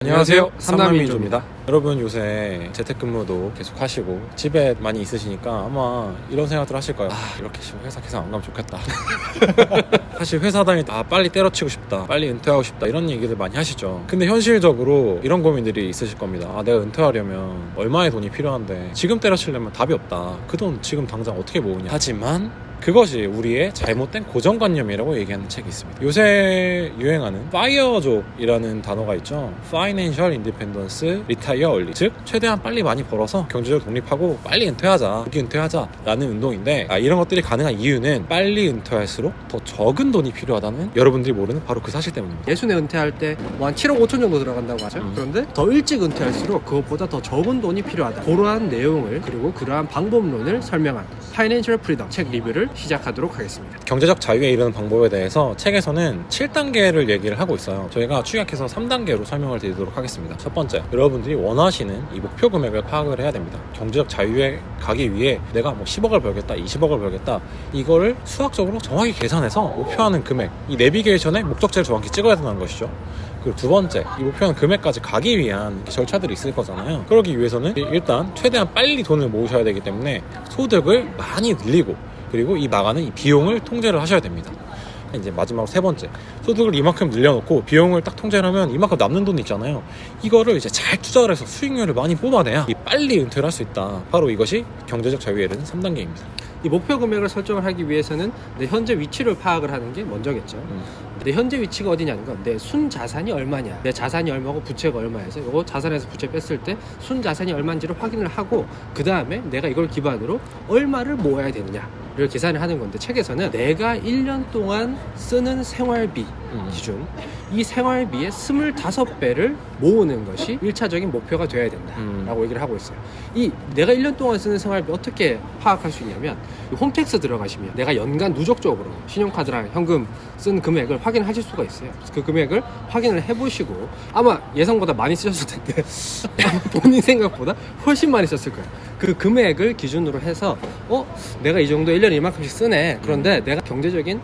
안녕하세요, 삼남민조입니다. 여러분 요새 재택근무도 계속 하시고 집에 많이 있으시니까 아마 이런 생각들 하실 거예요. 이렇게 회사 계속 안 가면 좋겠다. 사실 회사 다닐 때 빨리 때려치고 싶다, 빨리 은퇴하고 싶다, 이런 얘기들 많이 하시죠. 근데 현실적으로 이런 고민들이 있으실 겁니다. 내가 은퇴하려면 얼마의 돈이 필요한데 지금 때려치려면 답이 없다. 그 돈 지금 당장 어떻게 모으냐. 하지만 그것이 우리의 잘못된 고정관념이라고 얘기하는 책이 있습니다. 요새 유행하는 FIRE족이라는 단어가 있죠. Financial Independence Retire Early, 즉 최대한 빨리 많이 벌어서 경제적 독립하고 빨리 은퇴하자, 여기 은퇴하자 라는 운동인데, 이런 것들이 가능한 이유는 빨리 은퇴할수록 더 적은 돈이 필요하다는 여러분들이 모르는 바로 그 사실 때문입니다. 예순에 은퇴할 때 뭐 한 7억 5천 정도 들어간다고 하죠. 그런데 더 일찍 은퇴할수록 그것보다 더 적은 돈이 필요하다. 그러한 내용을, 그리고 그러한 방법론을 설명한 Financial Freedom 책 리뷰를 시작하도록 하겠습니다. 경제적 자유에 이르는 방법에 대해서 책에서는 7단계를 얘기를 하고 있어요. 저희가 축약해서 3단계로 설명을 드리도록 하겠습니다. 첫 번째, 여러분들이 원하시는 이 목표 금액을 파악을 해야 됩니다. 경제적 자유에 가기 위해 내가 뭐 10억을 벌겠다, 20억을 벌겠다, 이거를 수학적으로 정확히 계산해서 목표하는 금액, 이 내비게이션에 목적지를 정확히 찍어야 된다는 것이죠. 그리고 두 번째, 이 목표하는 금액까지 가기 위한 절차들이 있을 거잖아요. 그러기 위해서는 일단 최대한 빨리 돈을 모으셔야 되기 때문에 소득을 많이 늘리고, 그리고 이 나가는 이 비용을 통제를 하셔야 됩니다. 이제 마지막으로 세 번째, 소득을 이만큼 늘려놓고 비용을 딱 통제를 하면 이만큼 남는 돈 있잖아요. 이거를 이제 잘 투자를 해서 수익률을 많이 뽑아내야 이 빨리 은퇴를 할 수 있다. 바로 이것이 경제적 자유에 이르는 3단계입니다. 이 목표 금액을 설정을 하기 위해서는 내 현재 위치를 파악을 하는 게 먼저겠죠. 내 현재 위치가 어디냐는 건 내 순자산이 얼마냐, 내 자산이 얼마고 부채가 얼마여서 이거 자산에서 부채 뺐을 때 순자산이 얼마인지를 확인을 하고, 그 다음에 내가 이걸 기반으로 얼마를 모아야 되느냐를 계산을 하는 건데, 책에서는 내가 1년 동안 쓰는 생활비 기준, 이 생활비의 25배를 모으는 것이 1차적인 목표가 되어야 된다라고 얘기를 하고 있어요. 이 내가 1년 동안 쓰는 생활비 어떻게 파악할 수 있냐면, 홈택스 들어가시면 내가 연간 누적적으로 신용카드랑 현금 쓴 금액을 확인하실 수가 있어요. 그 금액을 확인을 해보시고, 아마 예상보다 많이 쓰셨을 텐데 본인 생각보다 훨씬 많이 썼을 거예요. 그 금액을 기준으로 해서 내가 이 정도 1년에 이만큼씩 쓰네. 그런데 내가 경제적인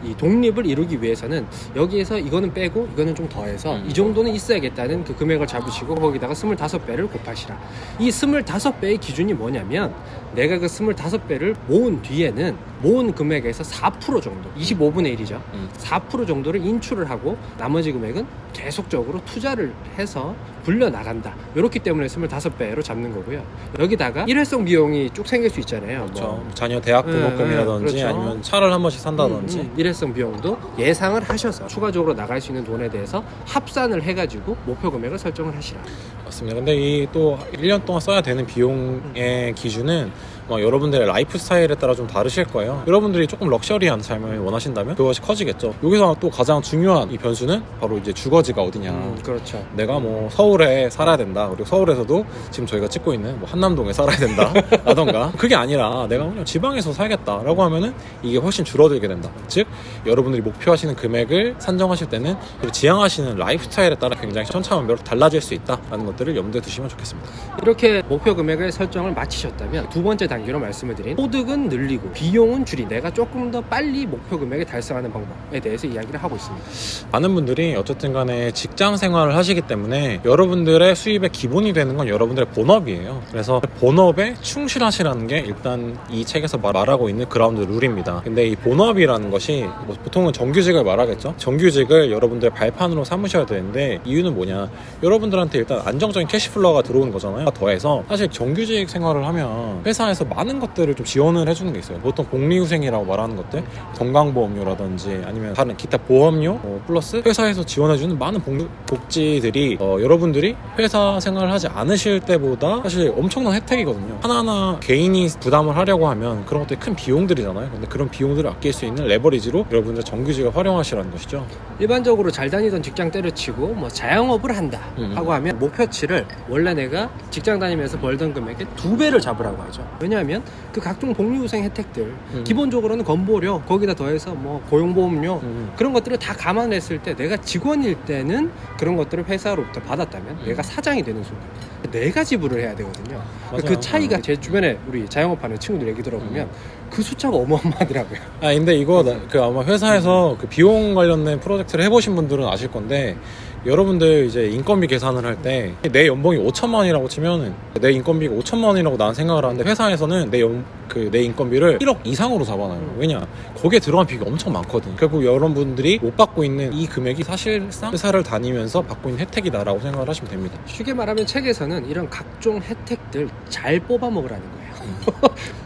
이 독립을 이루기 위해서는 여기에서 이거는 빼고 이거는 좀 더해서 이 정도는 있어야겠다는 그 금액을 잡으시고, 거기다가 25배를 곱하시라. 이 25배의 기준이 뭐냐면, 내가 그 25배를 모은 뒤에는 모은 금액에서 4% 정도, 25분의 1이죠. 4% 정도를 인출을 하고 나머지 금액은 계속적으로 투자를 해서 불려나간다. 이렇기 때문에 25배로 잡는 거고요. 여기다가 일회성 비용이 쭉 생길 수 있잖아요. 그렇죠. 자녀 대학 등록금이라든지, 그렇죠. 아니면 차를 한 번씩 산다든지. 일회성 비용도 예상을 하셔서 추가적으로 나갈 수 있는 돈에 대해서 합산을 해가지고 목표 금액을 설정을 하시라. 맞습니다. 근데 이 또 1년 동안 써야 되는 비용의 기준은 여러분들의 라이프 스타일에 따라 좀 다르실 거예요. 여러분들이 조금 럭셔리한 삶을 원하신다면 그것이 커지겠죠. 여기서 또 가장 중요한 이 변수는 바로 이제 주거지가 어디냐. 그렇죠. 내가 뭐 서울에 살아야 된다, 그리고 서울에서도 지금 저희가 찍고 있는 뭐 한남동에 살아야 된다 라던가, 그게 아니라 내가 그냥 지방에서 살겠다 라고 하면은 이게 훨씬 줄어들게 된다. 즉 여러분들이 목표하시는 금액을 산정하실 때는 그리고 지향하시는 라이프 스타일에 따라 굉장히 천차만별로 달라질 수 있다라는 것들을 염두에 두시면 좋겠습니다. 이렇게 목표 금액을 설정을 마치셨다면, 두 번째 단계로 말씀을 드린 소득은 늘리고 비용은 줄이, 내가 조금 더 빨리 목표 금액을 달성하는 방법에 대해서 이야기를 하고 있습니다. 많은 분들이 어쨌든 간에 직장 생활을 하시기 때문에 여러분들의 수입의 기본이 되는 건 여러분들의 본업이에요. 그래서 본업에 충실하시라는 게 일단 이 책에서 말하고 있는 그라운드 룰입니다. 근데 이 본업이라는 것이 보통은 정규직을 말하겠죠. 정규직을 여러분들의 발판으로 삼으셔야 되는데, 이유는 뭐냐, 여러분들한테 일단 안정적인 캐시플로우가 들어오는 거잖아요. 더해서 사실 정규직 생활을 하면 회사에서 많은 것들을 좀 지원을 해주는 게 있어요. 보통 복리후생이라고 말하는 것들, 건강보험료라든지 아니면 다른 기타 보험료 플러스 회사에서 지원해주는 많은 복지들이 여러분들이 회사 생활을 하지 않으실 때보다 사실 엄청난 혜택이거든요. 하나하나 개인이 부담을 하려고 하면 그런 것들이 큰 비용들이잖아요. 근데 그런 비용들을 아낄 수 있는 레버리지로 여러분들 정규직을 활용하시라는 것이죠. 일반적으로 잘 다니던 직장 때려치고 뭐 자영업을 한다 하고 하면 목표치를 원래 내가 직장 다니면서 벌던 금액의 2배를 잡으라고 하죠. 왜냐하면 그 각종 복리후생 혜택들, 기본적으로는 건보료, 거기다 더해서 뭐 고용보험료, 그런 것들을 다 감안했을 때 내가 직원일 때는 그런 것들을 회사로부터 받았다면 내가 사장이 되는 순간 내가 지불을 해야 되거든요. 맞아요. 그 차이가 제 주변에 우리 자영업하는 친구들 얘기 들어보면 그 숫자가 어마어마하더라고요. 근데 이거 아마 회사에서 그 비용 관련된 프로젝트를 해보신 분들은 아실 건데, 여러분들 이제 인건비 계산을 할 때 내 연봉이 5천만 원이라고 치면은 내 인건비가 5천만 원이라고 나는 생각을 하는데 회사에서는 내 인건비를 1억 이상으로 잡아놔요. 왜냐? 거기에 들어간 비용이 엄청 많거든. 결국 여러분들이 못 받고 있는 이 금액이 사실상 회사를 다니면서 받고 있는 혜택이다라고 생각을 하시면 됩니다. 쉽게 말하면 책에서는 이런 각종 혜택들 잘 뽑아 먹으라는 거예요.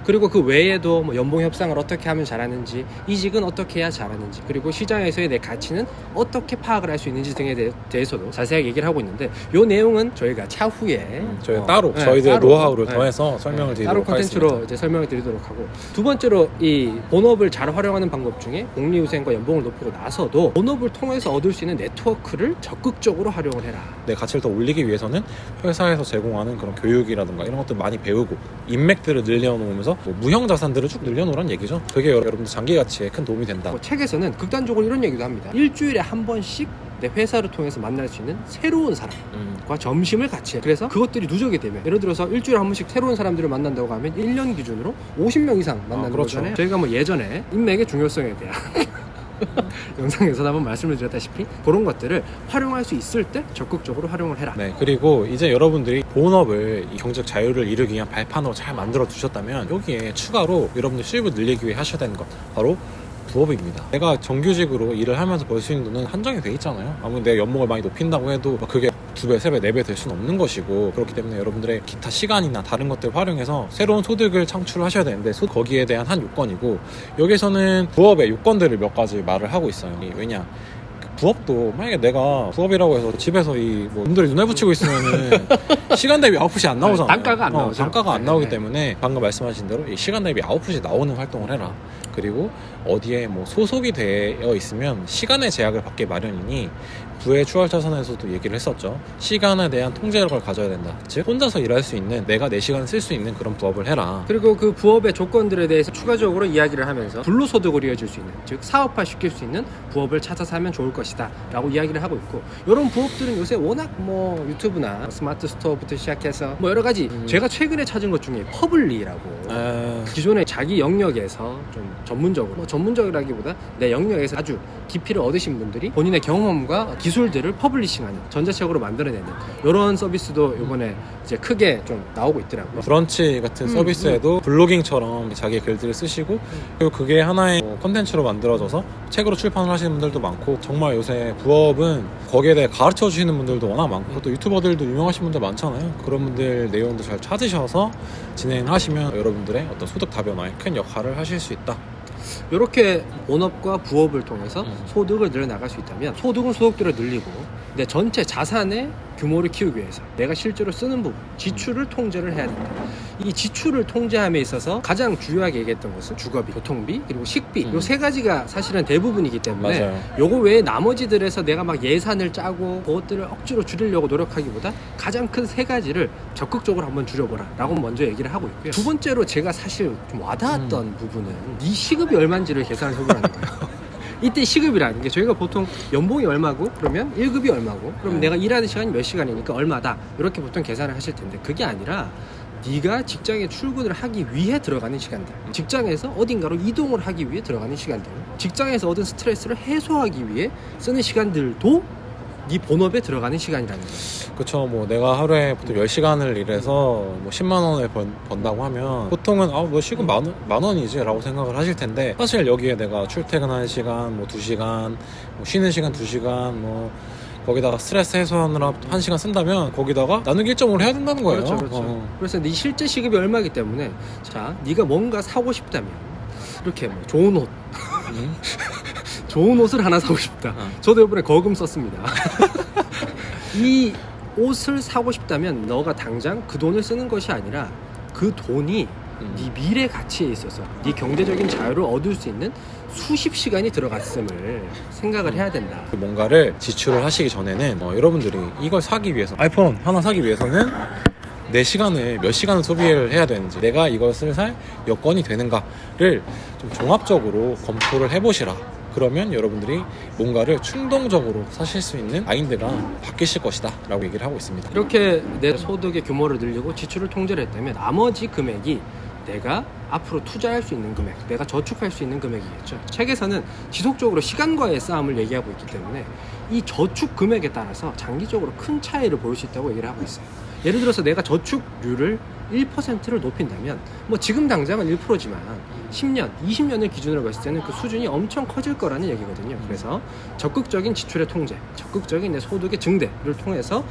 그리고 그 외에도 뭐 연봉 협상을 어떻게 하면 잘하는지, 이직은 어떻게 해야 잘하는지, 그리고 시장에서의 내 가치는 어떻게 파악을 할 수 있는지 등에 대해서도 자세하게 얘기를 하고 있는데, 이 내용은 저희가 차후에 저희 따로 네, 저희들의 따로, 노하우를 네, 더해서 설명을 따로 드리도록 하겠습니다. 콘텐츠로 이제 설명을 드리도록 하고, 두 번째로 이 본업을 잘 활용하는 방법 중에 복리후생과 연봉을 높이고 나서도 본업을 통해서 얻을 수 있는 네트워크를 적극적으로 활용을 해라. 내 가치를 더 올리기 위해서는 회사에서 제공하는 그런 교육이라든가 이런 것들 많이 배우고 인맥들을 늘려놓으면서 뭐 무형 자산들을 쭉 늘려놓으란 얘기죠. 그게 여러분들 장기 가치에 큰 도움이 된다. 뭐 책에서는 극단적으로 이런 얘기도 합니다. 일주일에 한 번씩 내 회사를 통해서 만날 수 있는 새로운 사람과 점심을 같이 해. 그래서 그것들이 누적이 되면, 예를 들어서 일주일에 한 번씩 새로운 사람들을 만난다고 하면 1년 기준으로 50명 이상 만나는 그렇죠. 거잖아요. 저희가 뭐 예전에 인맥의 중요성에 대한 영상에서 한번 말씀을 드렸다시피 그런 것들을 활용할 수 있을 때 적극적으로 활용을 해라. 네, 그리고 이제 여러분들이 본업을 이 경제적 자유를 이루기 위한 발판으로 잘 만들어 두셨다면 여기에 추가로 여러분들 수입을 늘리기 위해 하셔야 되는 것, 바로 부업입니다. 내가 정규직으로 일을 하면서 벌 수 있는 돈은 한정이 돼 있잖아요. 아무리 내가 연봉을 많이 높인다고 해도 그게 2배, 3배, 4배 될 수는 없는 것이고, 그렇기 때문에 여러분들의 기타 시간이나 다른 것들을 활용해서 새로운 소득을 창출하셔야 되는데, 거기에 대한 한 요건이고, 여기서는 부업의 요건들을 몇 가지 말을 하고 있어요. 왜냐? 부업도 만약에 내가 부업이라고 해서 집에서 이 뭐 놈들이 눈에 붙이고 있으면은 시간 대비 아웃풋이 안 나오잖아요. 단가가 안 나오죠. 단가가 안 나오기 네. 때문에 방금 말씀하신 대로 이 시간 대비 아웃풋이 나오는 활동을 해라. 그리고 어디에 뭐 소속이 되어 있으면 시간의 제약을 받게 마련이니, 부의 추월차선에서도 얘기를 했었죠. 시간에 대한 통제력을 가져야 된다. 즉 혼자서 일할 수 있는, 내가 내 시간을 쓸 수 있는 그런 부업을 해라. 그리고 그 부업의 조건들에 대해서 추가적으로 이야기를 하면서 불로소득을 이어줄 수 있는, 즉 사업화 시킬 수 있는 부업을 찾아서 하면 좋을 것이다 라고 이야기를 하고 있고, 이런 부업들은 요새 워낙 뭐 유튜브나 스마트 스토어부터 시작해서 뭐 여러 가지, 제가 최근에 찾은 것 중에 퍼블리라고, 기존에 자기 영역에서 좀 전문적으로, 뭐 전문적이라기보다 내 영역에서 아주 깊이를 얻으신 분들이 본인의 경험과 기술들을 퍼블리싱하는, 전자책으로 만들어내는 이런 서비스도 이번에 이제 크게 좀 나오고 있더라고요. 브런치 같은 서비스에도 블로깅처럼 자기 글들을 쓰시고, 그리고 그게 하나의 콘텐츠로 만들어져서 책으로 출판을 하시는 분들도 많고, 정말 요새 부업은 거기에 대해 가르쳐 주시는 분들도 워낙 많고, 또 유튜버들도 유명하신 분들 많잖아요. 그런 분들 내용도 잘 찾으셔서 진행하시면 여러분들의 어떤 소득 다변화에 큰 역할을 하실 수 있다. 이렇게 본업과 부업을 통해서 소득을 늘려나갈 수 있다면, 소득은 소득대로 늘리고 내 전체 자산의 규모를 키우기 위해서 내가 실제로 쓰는 부분, 지출을 통제를 해야 된다. 이 지출을 통제함에 있어서 가장 중요하게 얘기했던 것은 주거비, 교통비, 그리고 식비, 요 세 가지가 사실은 대부분이기 때문에, 맞아요. 요거 외에 나머지들에서 내가 막 예산을 짜고 그것들을 억지로 줄이려고 노력하기보다 가장 큰 세 가지를 적극적으로 한번 줄여보라 라고 먼저 얘기를 하고 있고요. 두 번째로 제가 사실 좀 와닿았던 부분은 네 시급이 얼마인지를 계산을 해보라는 거예요. 이때 시급이라는 게, 저희가 보통 연봉이 얼마고 그러면 1급이 얼마고 그럼 내가 일하는 시간이 몇 시간이니까 얼마다, 이렇게 보통 계산을 하실 텐데, 그게 아니라 네가 직장에 출근을 하기 위해 들어가는 시간들, 직장에서 어딘가로 이동을 하기 위해 들어가는 시간들, 직장에서 얻은 스트레스를 해소하기 위해 쓰는 시간들도 네 본업에 들어가는 시간이라는 거예요. 그쵸. 뭐 내가 하루에 보통 10시간을 일해서 뭐 10만 원을 번다고 하면 보통은 뭐 시급 만 원이지 라고 생각을 하실 텐데, 사실 여기에 내가 출퇴근하는 시간 뭐 2시간, 뭐 쉬는 시간 2시간, 뭐 거기다가 스트레스 해소하느라 1시간 쓴다면 거기다가 나누기 1.5를 해야 된다는 거예요. 그렇죠, 그렇죠. 그래서 네 실제 시급이 얼마이기 때문에, 자, 네가 뭔가 사고 싶다면, 이렇게 뭐 좋은 옷, 좋은 옷을 하나 사고 싶다. 저도 이번에 거금 썼습니다. 이 옷을 사고 싶다면 너가 당장 그 돈을 쓰는 것이 아니라, 그 돈이 네 미래 가치에 있어서 네 경제적인 자유를 얻을 수 있는 수십 시간이 들어갔음을 생각을 해야 된다. 뭔가를 지출을 하시기 전에는 여러분들이 이걸 사기 위해서, 아이폰 하나 사기 위해서는 내 시간을 몇 시간을 소비를 해야 되는지, 내가 이것을 살 여건이 되는가를 좀 종합적으로 검토를 해보시라. 그러면 여러분들이 뭔가를 충동적으로 사실 수 있는 마인드가 바뀌실 것이다 라고 얘기를 하고 있습니다. 이렇게 내 소득의 규모를 늘리고 지출을 통제를 했다면 나머지 금액이 내가 앞으로 투자할 수 있는 금액, 내가 저축할 수 있는 금액이겠죠. 책에서는 지속적으로 시간과의 싸움을 얘기하고 있기 때문에 이 저축 금액에 따라서 장기적으로 큰 차이를 보일 수 있다고 얘기를 하고 있어요. 예를 들어서 내가 저축률을 1%를 높인다면 뭐 지금 당장은 1%지만 10년, 20년을 기준으로 봤을 때는 그 수준이 엄청 커질 거라는 얘기거든요. 그래서 적극적인 지출의 통제, 적극적인 내 소득의 증대를 통해서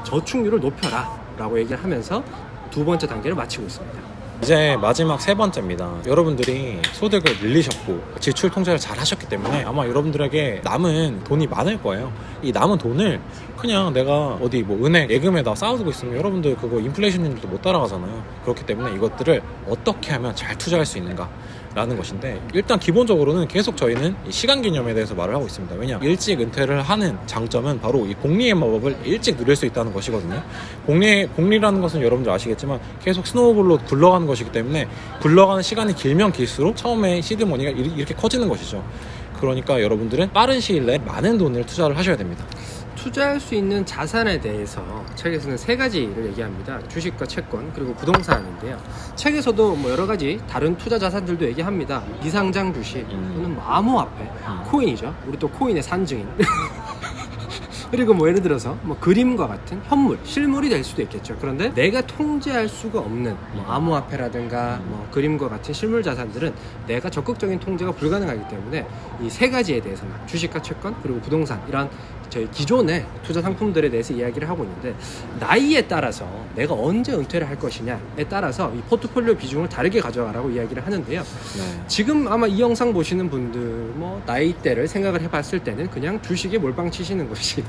저축률을 높여라 라고 얘기를 하면서 두 번째 단계를 마치고 있습니다. 이제 마지막 세 번째입니다. 여러분들이 소득을 늘리셨고 지출 통제를 잘 하셨기 때문에 아마 여러분들에게 남은 돈이 많을 거예요. 이 남은 돈을 그냥 내가 어디 뭐 은행 예금에다 쌓아두고 있으면 여러분들 그거 인플레이션율도 못 따라가잖아요. 그렇기 때문에 이것들을 어떻게 하면 잘 투자할 수 있는가 라는 것인데, 일단 기본적으로는 계속 저희는 이 시간 개념에 대해서 말을 하고 있습니다. 왜냐, 일찍 은퇴를 하는 장점은 바로 이 복리의 마법을 일찍 누릴 수 있다는 것이거든요. 복리라는 것은 여러분들 아시겠지만 계속 스노우볼로 굴러가는 것이기 때문에 굴러가는 시간이 길면 길수록 처음에 시드머니가 이렇게 커지는 것이죠. 그러니까 여러분들은 빠른 시일 내에 많은 돈을 투자를 하셔야 됩니다. 투자할 수 있는 자산에 대해서 책에서는 세 가지를 얘기합니다. 주식과 채권 그리고 부동산인데요. 책에서도 뭐 여러 가지 다른 투자 자산들도 얘기합니다. 비상장 주식 또는 뭐 암호화폐, 코인이죠. 우리 또 코인의 산증인. 그리고 뭐 예를 들어서 뭐 그림과 같은 현물, 실물이 될 수도 있겠죠. 그런데 내가 통제할 수가 없는 뭐 암호화폐라든가 뭐 그림과 같은 실물 자산들은 내가 적극적인 통제가 불가능하기 때문에 이 세 가지에 대해서만, 주식과 채권 그리고 부동산, 이런 저희 기존의 투자 상품들에 대해서 이야기를 하고 있는데, 나이에 따라서 내가 언제 은퇴를 할 것이냐에 따라서 이 포트폴리오 비중을 다르게 가져가라고 이야기를 하는데요. 네. 지금 아마 이 영상 보시는 분들 뭐 나이대를 생각을 해봤을 때는 그냥 주식에 몰빵 치시는 것이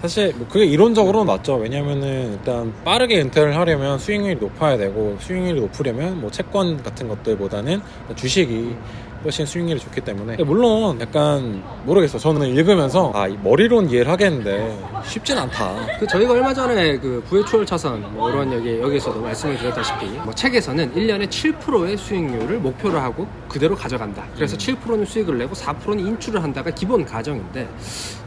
사실 뭐 그게 이론적으로는 맞죠. 왜냐면은 일단 빠르게 은퇴를 하려면 수익률이 높아야 되고, 수익률이 높으려면 뭐 채권 같은 것들보다는 주식이 훨씬 수익률이 좋기 때문에, 물론 약간 모르겠어. 저는 읽으면서 이 머리로는 이해를 하겠는데 쉽진 않다. 그 저희가 얼마 전에 그 부의 초월차선 뭐 이런 여기에서도 말씀을 드렸다시피 뭐 책에서는 1년에 7%의 수익률을 목표로 하고 그대로 가져간다. 그래서 7%는 수익을 내고 4%는 인출을 한다가 기본 가정인데,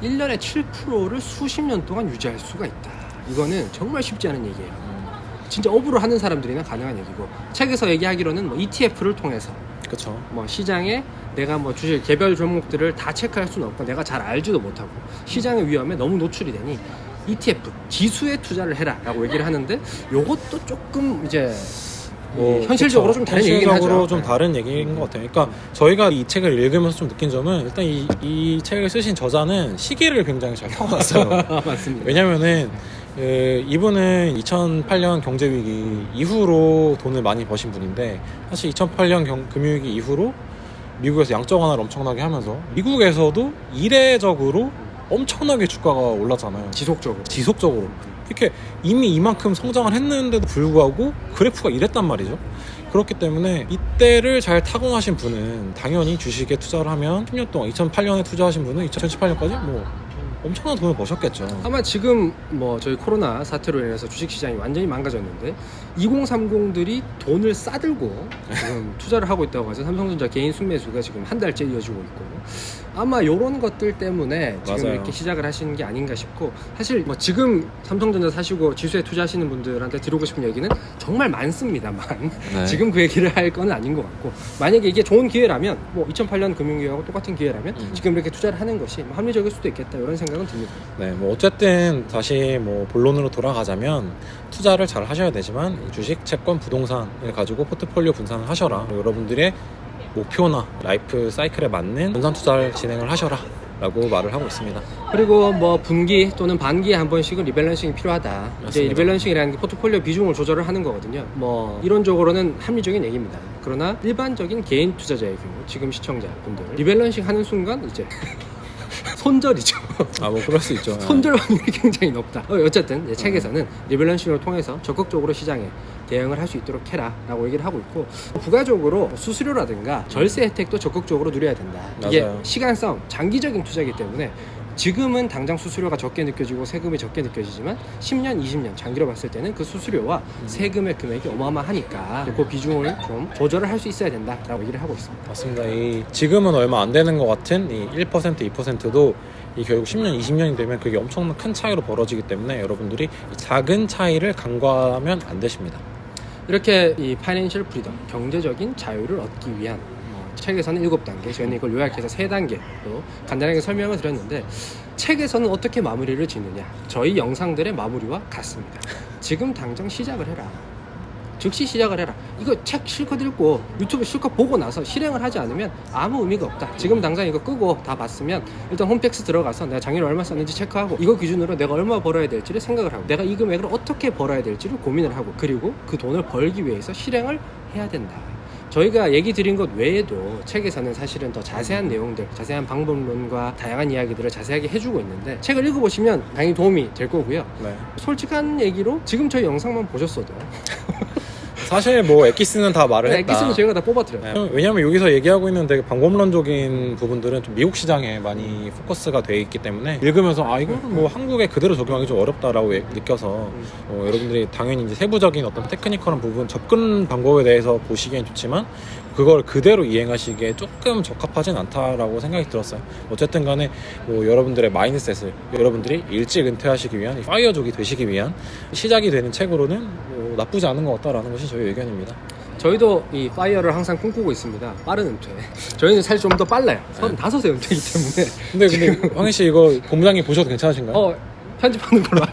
1년에 7%를 수십 년 동안 유지할 수가 있다. 이거는 정말 쉽지 않은 얘기예요. 진짜 업으로 하는 사람들이나 가능한 얘기고, 책에서 얘기하기로는 뭐 ETF를 통해서 그렇죠. 뭐 시장에 내가 뭐 주식 개별 종목들을 다 체크할 수는 없고 내가 잘 알지도 못하고 시장의 위험에 너무 노출이 되니 ETF, 지수에 투자를 해라 라고 얘기를 하는데, 요것도 조금 이제 현실적으로 좀 다른 얘기긴 하죠. 현실적으로 좀 다른 얘기인 것 같아요. 그러니까 저희가 이 책을 읽으면서 좀 느낀 점은, 일단 이 책을 쓰신 저자는 시기를 굉장히 잘 타고났어요. 맞습니다. 왜냐면은 이분은 2008년 경제위기 이후로 돈을 많이 버신 분인데, 사실 2008년 금융위기 이후로 미국에서 양적 완화를 엄청나게 하면서 미국에서도 이례적으로 엄청나게 주가가 올랐잖아요. 지속적으로. 이렇게 이미 이만큼 성장을 했는데도 불구하고 그래프가 이랬단 말이죠. 그렇기 때문에 이때를 잘 타고나신 분은 당연히 주식에 투자를 하면 10년 동안, 2008년에 투자하신 분은 2018년까지 뭐 엄청난 돈을 버셨겠죠. 아마 지금 뭐 저희 코로나 사태로 인해서 주식시장이 완전히 망가졌는데 2030들이 돈을 싸들고 지금 투자를 하고 있다고 하죠. 삼성전자 개인 순매수가 지금 한 달째 이어지고 있고, 아마 이런 것들 때문에 지금 맞아요. 이렇게 시작을 하시는 게 아닌가 싶고, 사실 뭐 지금 삼성전자 사시고 지수에 투자하시는 분들한테 드리고 싶은 얘기는 정말 많습니다만 네. 지금 그 얘기를 할 건 아닌 것 같고, 만약에 이게 좋은 기회라면 뭐 2008년 금융위기하고 똑같은 기회라면 지금 이렇게 투자를 하는 것이 뭐 합리적일 수도 있겠다, 이런 생각은 듭니다. 네, 뭐 어쨌든 다시 뭐 본론으로 돌아가자면, 투자를 잘 하셔야 되지만 주식, 채권, 부동산을 가지고 포트폴리오 분산을 하셔라. 여러분들의 목표나 라이프 사이클에 맞는 분산 투자를 진행을 하셔라 라고 말을 하고 있습니다. 그리고 뭐 분기 또는 반기에 한 번씩은 리밸런싱이 필요하다. 맞습니다. 이제 리밸런싱이라는 게 포트폴리오 비중을 조절을 하는 거거든요. 뭐 이론적으로는 합리적인 얘기입니다. 그러나 일반적인 개인 투자자의 경우, 지금 시청자분들 리밸런싱 하는 순간 이제 손절이죠. 뭐 그럴 수 있죠. 손절 확률이 굉장히 높다. 어쨌든 책에서는 리밸런싱을 통해서 적극적으로 시장에 대응을 할 수 있도록 해라 라고 얘기를 하고 있고, 부가적으로 수수료라든가 절세 혜택도 적극적으로 누려야 된다. 이게 맞아요. 시간 싸움, 장기적인 투자이기 때문에 지금은 당장 수수료가 적게 느껴지고 세금이 적게 느껴지지만 10년, 20년 장기로 봤을 때는 그 수수료와 세금의 금액이 어마어마하니까 그 비중을 좀 조절을 할 수 있어야 된다라고 얘기를 하고 있습니다. 맞습니다. 지금은 얼마 안 되는 것 같은 이 1%, 2%도 이 결국 10년, 20년이 되면 그게 엄청난 큰 차이로 벌어지기 때문에 여러분들이 작은 차이를 간과하면 안 되십니다. 이렇게 이 파이낸셜 프리덤, 경제적인 자유를 얻기 위한 책에서는 7단계, 저희는 이걸 요약해서 3단계로 간단하게 설명을 드렸는데, 책에서는 어떻게 마무리를 짓느냐, 저희 영상들의 마무리와 같습니다. 지금 당장 시작을 해라. 즉시 시작을 해라. 이거 책 실컷 읽고 유튜브 실컷 보고 나서 실행을 하지 않으면 아무 의미가 없다. 지금 당장 이거 끄고 다 봤으면 일단 홈택스 들어가서 내가 작년에 얼마 썼는지 체크하고, 이거 기준으로 내가 얼마 벌어야 될지를 생각을 하고, 내가 이 금액을 어떻게 벌어야 될지를 고민을 하고, 그리고 그 돈을 벌기 위해서 실행을 해야 된다. 저희가 얘기 드린 것 외에도 책에서는 사실은 더 자세한 내용들, 자세한 방법론과 다양한 이야기들을 자세하게 해주고 있는데, 책을 읽어보시면 당연히 도움이 될 거고요. 네. 솔직한 얘기로 지금 저희 영상만 보셨어도 사실 뭐 엑기스는 다 말을 했다. 엑기스는 저희가 다 뽑아드려요. 네. 왜냐면 여기서 얘기하고 있는 되게 방법론적인 부분들은 좀 미국 시장에 많이 포커스가 돼 있기 때문에, 읽으면서 아 이거는 뭐 한국에 그대로 적용하기 좀 어렵다라고 느껴서 여러분들이 당연히 이제 세부적인 어떤 테크니컬한 부분, 접근 방법에 대해서 보시기엔 좋지만 그걸 그대로 이행하시기에 조금 적합하진 않다라고 생각이 들었어요. 어쨌든 간에 뭐 여러분들의 마인드셋을, 여러분들이 일찍 은퇴하시기 위한, 파이어족이 되시기 위한 시작이 되는 책으로는 뭐 나쁘지 않은 것 같다라는 것이 저희 의견입니다. 저희도 이 파이어를 항상 꿈꾸고 있습니다. 빠른 은퇴. 저희는 사실 좀 더 빨라요. 35세 은퇴이기 때문에. 근데 황희 씨 이거 본부장님 보셔도 괜찮으신가요? 편집하는 걸로.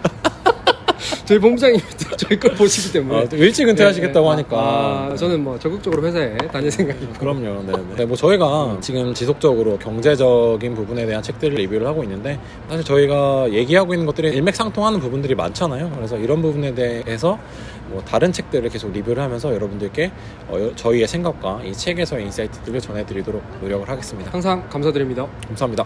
저희 본부장님이 저희 걸 보시기 때문에. 일찍 은퇴하시겠다고 하니까. 저는 뭐 적극적으로 회사에 다닐 생각이고. 그럼요. 네, 뭐 저희가 지금 지속적으로 경제적인 부분에 대한 책들을 리뷰를 하고 있는데, 사실 저희가 얘기하고 있는 것들이 일맥상통하는 부분들이 많잖아요. 그래서 이런 부분에 대해서 뭐 다른 책들을 계속 리뷰를 하면서 여러분들께 저희의 생각과 이 책에서의 인사이트들을 전해드리도록 노력을 하겠습니다. 항상 감사드립니다. 감사합니다.